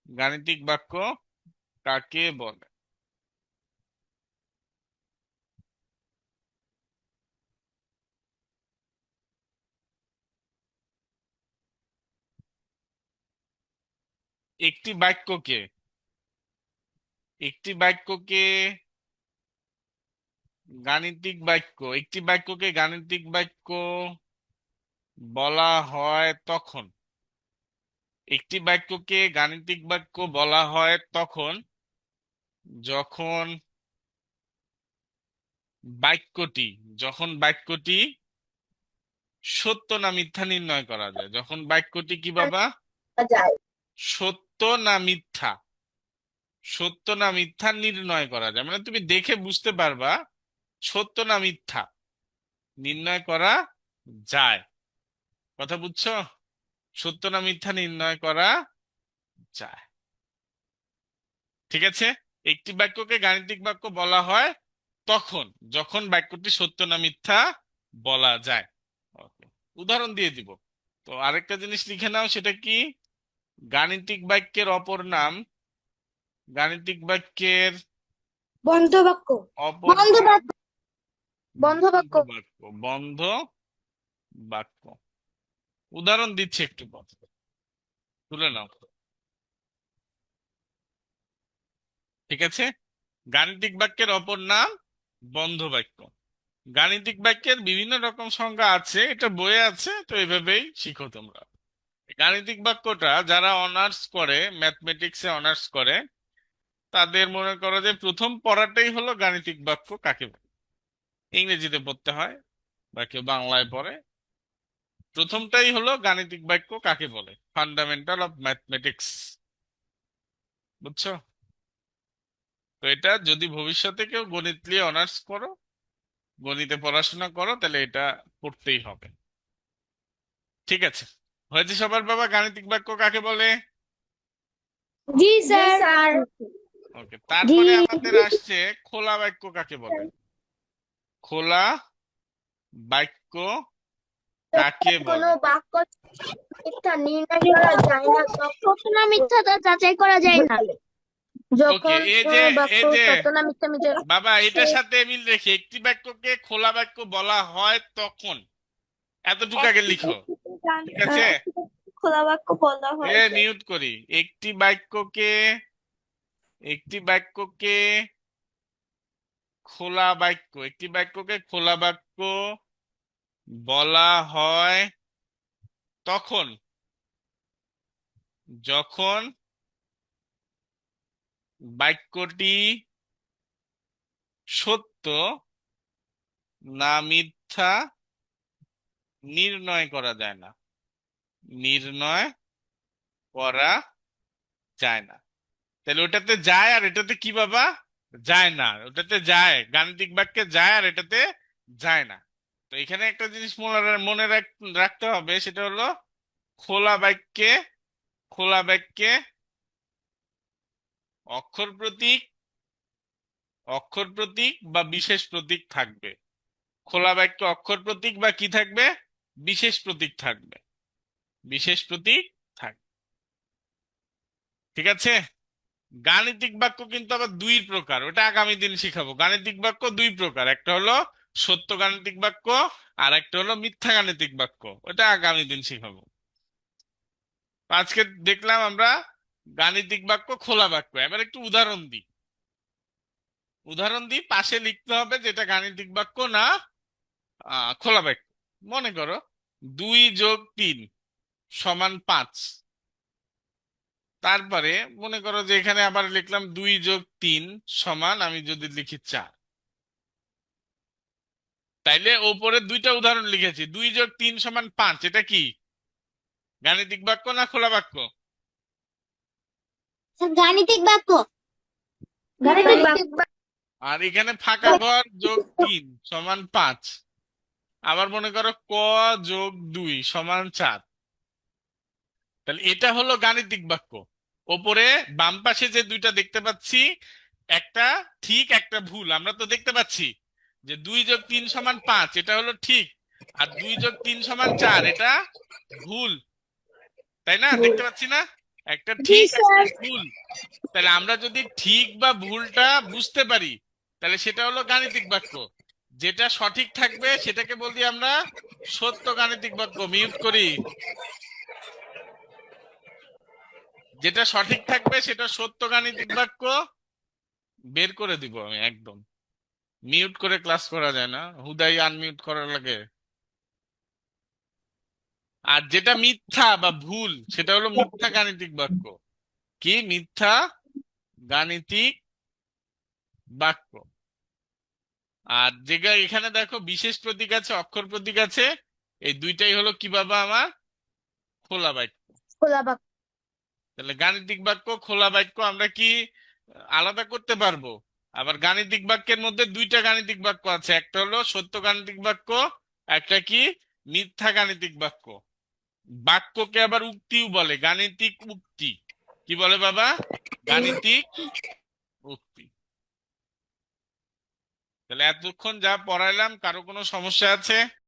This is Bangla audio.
গাণিতিক বাক্য কাকে বলে? একটি বাক্যকে একটি বাক্যকে গাণিতিক বাক্য বলা হয় তখন একটি বাক্যকে গাণিতিক বাক্য বলা হয় তখন যখন বাক্যটি যখন বাক্যটি সত্য না মিথ্যা নির্ণয় করা যায়। যখন বাক্যটি কি বাবা? যায়। সত্য না মিথ্যা নির্ণয় করা যায়, মানে তুমি দেখে বুঝতে পারবা সত্য না মিথ্যা নির্ণয় করা যায়। কথা বুঝছো? সত্য না মিথ্যা নির্ণয় করা যায়। ঠিক আছে, একটি বাক্যকে গাণিতিক বাক্য বলা হয় তখন যখন বাক্যটি সত্য না মিথ্যা বলা যায়। Okay, উদাহরণ দিয়ে দিব। তো আরেকটা জিনিস লিখে নাও, সেটা কি? গাণিতিক বাক্যের অপর নাম, গাণিতিক বাক্যের বন্ধ বাক্য। অপর বন্ধ নাম বাক্য। বন্ধ বাক্য। বন্ধ বাক্য। উদাহরণ দিচ্ছি, একটু পর তুলে নাও। ঠিক আছে, গাণিতিক বাক্যের অপর নাম বন্ধ বাক্য। গাণিতিক বাক্যের বিভিন্ন রকম সংজ্ঞা আছে, এটা বইয়ে আছে, তো এভাবেই শিখো তোমরা। গাণিতিক বাক্যটা যারা অনার্স করে, ম্যাথমেটিক্সে অনার্স করে, তাদের মনে করো যে প্রথম পড়াটাই হলো গাণিতিক বাক্য কাকে বলে। ইংরেজিতে পড়তে হয় বা কেউ বাংলায় পড়ে, প্রথমটাই হলো গাণিতিক বাক্য কাকে বলে, ফান্ডামেন্টাল অফ ম্যাথমেটিক্স। বুঝছো? তো এটা যদি ভবিষ্যতে কেউ গণিত নিয়ে অনার্স করো, গণিতে পড়াশোনা করো, তাহলে এটা পড়তেই হবে। ঠিক আছে, হয়েছে সবার বাবা? গাণিতিক বাক্য কাকে বলে? জি স্যার। ওকে, জি। তারপরে আমাদের আসছে খোলা বাক্য কাকে বলে। খোলা বাক্য কাকে কোনো বলে? বাক্য মিথ্যা নির্ণয় করা যায় না, সত্য না মিথ্যা তা যাচাই করা যায় না। ওকে, যখন এই যে কোনো বাক্য এই যে সত্য না মিথ্যা মিথ্যা বাবা, এটার সাথে মিল রেখে একটি বাক্যকে খোলা বাক্য বলা হয় তখন, এতটুকু আগে লিখো। ঠিক আছে, খোলা বাক্য বলা হয়। মিউট করি। একটি বাক্যকে খোলা বাক্য বলা হয় তখন যখন বাক্যটি সত্য না মিথ্যা নির্ণয় করা যায় না। নির্ণয় করা যায় না। তাহলে ওটাতে যায় আর এটাতে কি বাবা? যায় না। ওটাতে যায়, গাণিতিক বাক্যে যায় আর এটাতে যায় না। তো এখানে একটা জিনিস রাখতে হবে, সেটা হলো খোলা বাক্যে খোলা বাক্যে অক্ষর প্রতীক বা বিশেষ প্রতীক থাকবে। খোলা বাক্যে অক্ষর প্রতীক বা কি থাকবে? বিশেষ প্রতীক থাকবে। বিশেষ প্রতীক থাকবে। ঠিক আছে, গাণিতিক বাক্য কিন্তু আবার দুই প্রকার, ওটা আগামী দিন শিখাবো। গাণিতিক বাক্য দুই প্রকার, একটা হলো সত্য গাণিতিক বাক্য আর একটা হলো মিথ্যা গাণিতিক বাক্য, ওটা আগামী দিন শিখাবো। আজকে দেখলাম আমরা গাণিতিক বাক্য, খোলা বাক্য। এবার একটু উদাহরণ দিই, পাশে লিখতে হবে যেটা গাণিতিক বাক্য না খোলা বাক্য। মনে করো 2+3=5। তারপরে মনে করো যে এখানে আবার লিখলাম 2+3 সমান, আমি যদি লিখি 4, তাইলে ওপরে দুইটা উদাহরণ লিখেছি। 2+3=5, এটা কি গাণিতিক বাক্য না খোলা বাক্য? গাণিতিক বাক্য। গাণিতিক বাক্য। আর এখানে ফাঁকা ঘর +3=5। আবার মনে করো ক+2=4, তাহলে এটা হলো গাণিতিক বাক্য। ওপরে বাম পাশে যে দুইটা দেখতে পাচ্ছি, একটা ঠিক একটা ভুল, আমরা তো দেখতে পাচ্ছি যে 2+3=5 এটা হলো ঠিক, আর 2+3=4 এটা ভুল, তাই না? দেখতে পাচ্ছি না? একটা জি ঠিক একটা স্যার। ভুল। তাহলে আমরা যদি ঠিক বা ভুলটা বুঝতে পারি তাহলে সেটা হলো গাণিতিক বাক্য। যেটা সঠিক থাকবে সেটাকে বলি আমরা সত্য গাণিতিক বাক্য। মিউট করি। যেটা সঠিক থাকবে সেটা সত্য গাণিতিক বাক্য। বের করে দিব আমি একদম। মিউট করে ক্লাস করা যায় না, হুদাই আনমিউট করা লাগে। আর যেটা মিথ্যা বা ভুল সেটা হলো মিথ্যা গাণিতিক বাক্য। কি মিথ্যা গাণিতিক বাক্য। আর যেটা এখানে দেখো বিশেষ প্রতীক আছে, অক্ষর প্রতীক আছে, এই দুইটাই হলো কি বাবা আমার খোলা বাক্য। খোলা বাক্য। তাহলে গাণিতিক বাক্য খোলা বাক্য আমরা কি আলাদা করতে পারবো? আবার গাণিতিক বাক্যের মধ্যে দুইটা গাণিতিক বাক্য আছে, একটা হলো সত্য গাণিতিক বাক্য, একটা কি মিথ্যা গাণিতিক বাক্য। বাক্যকে আবার উক্তিও বলে, গাণিতিক উক্তি। কি বলে বাবা? গাণিতিক উক্তি। তাহলে এতক্ষণ যা পড়াইলাম কারো কোনো সমস্যা আছে?